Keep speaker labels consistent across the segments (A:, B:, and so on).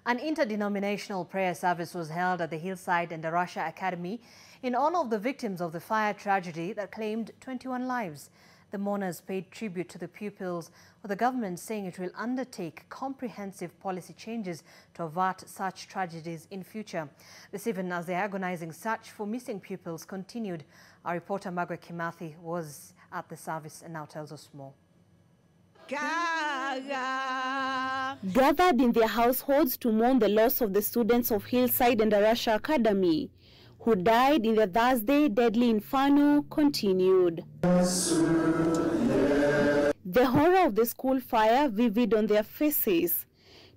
A: An interdenominational prayer service was held at the Hillside Endarasha Academy in honor of the victims of the fire tragedy that claimed 21 lives. The mourners paid tribute to the pupils, with the government saying it will undertake comprehensive policy changes to avert such tragedies in future. This even as the agonizing search for missing pupils continued. Our reporter Margaret Kimathi was at the service and now tells us more.
B: Gathered in their households to mourn the loss of the students of Hillside Endarasha Academy, who died in the Thursday deadly inferno, continued. The horror of the school fire vivid on their faces,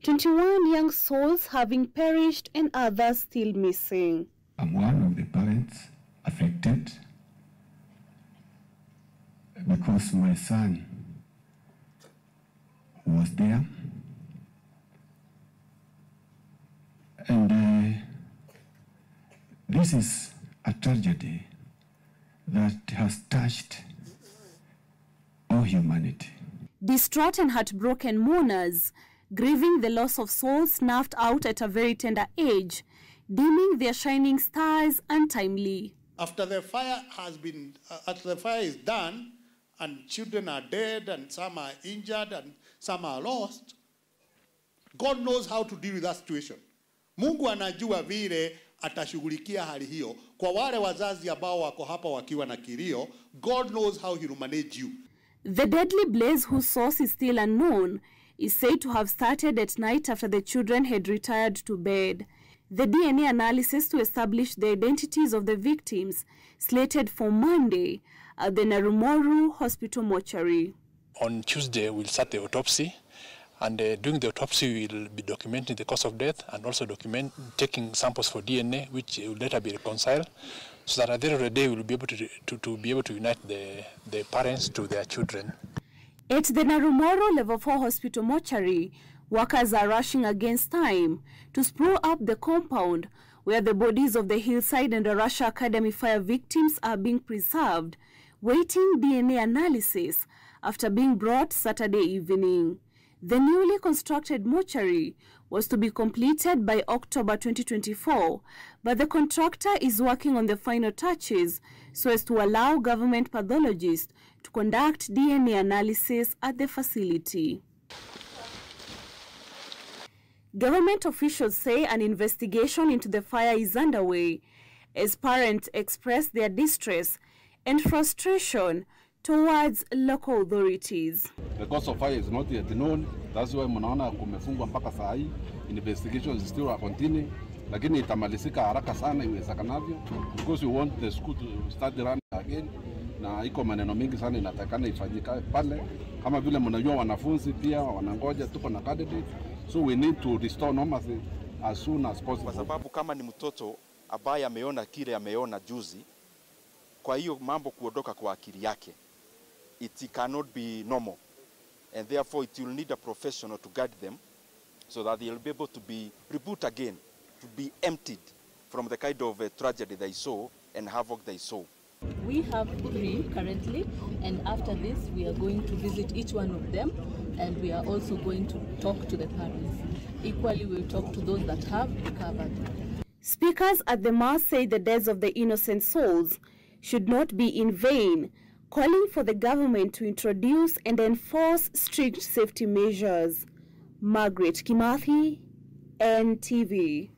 B: 21 young souls having perished and others still missing.
C: I'm one of the parents affected because my son was there, and this is a tragedy that has touched all humanity.
B: Distraught and heartbroken mourners, grieving the loss of souls snuffed out at a very tender age, dimming their shining stars untimely.
D: After the fire is done, and children are dead, and some are injured, and some are lost, God knows how to deal with that situation. Mungu anajua vile atashughulikia hali hiyo. Kwa wale wazazi ambao wako hapa wakiwa na kilio, God knows how he will manage you.
B: The deadly blaze, whose source is still unknown, is said to have started at night after the children had retired to bed. The DNA analysis to establish the identities of the victims slated for Monday at the Narumoru Hospital mortuary.
E: On Tuesday, we'll start the autopsy, and during the autopsy, we'll be documenting the cause of death and also taking samples for DNA, which will later be reconciled, so that at the end of the day, we'll be able to unite the parents to their children.
B: At the Narumoru Level 4 Hospital mortuary, workers are rushing against time to spruce up the compound where the bodies of the Hillside and Endarasha Academy fire victims are being preserved, waiting DNA analysis after being brought Saturday evening. The newly constructed mortuary was to be completed by October 2024, but the contractor is working on the final touches so as to allow government pathologists to conduct DNA analysis at the facility. Government officials say an investigation into the fire is underway as parents express their distress and frustration towards local authorities.
F: The cause of fire is not yet known. That's why mnaona kumefungwa mpaka saa hii. Investigations still are continuing, lakini itamalizika haraka sana iwezekanavyo because we want the school to start running again, na iko maneno mingi sana inatakana ifanyike pale. Kama vile mnajua wanafunzi pia wanangoja, tuko na candidate, so we need to restore normalcy as soon as possible.
G: Kwa sababu kama ni mtoto ambaye ameona kile ameona juzi, kwa hiyo mambo kuondoka kwa akili yake, it cannot be normal, and therefore it will need a professional to guide them so that they'll be able to be reboot again, to be emptied from the kind of tragedy they saw and havoc they saw.
H: We have 3 currently, and after this we are going to visit each one of them, and we are also going to talk to the parents. Equally, we'll talk to those that have recovered.
B: Speakers at the Mass say the deaths of the innocent souls should not be in vain, calling for the government to introduce and enforce strict safety measures. Margaret Kimathi, NTV.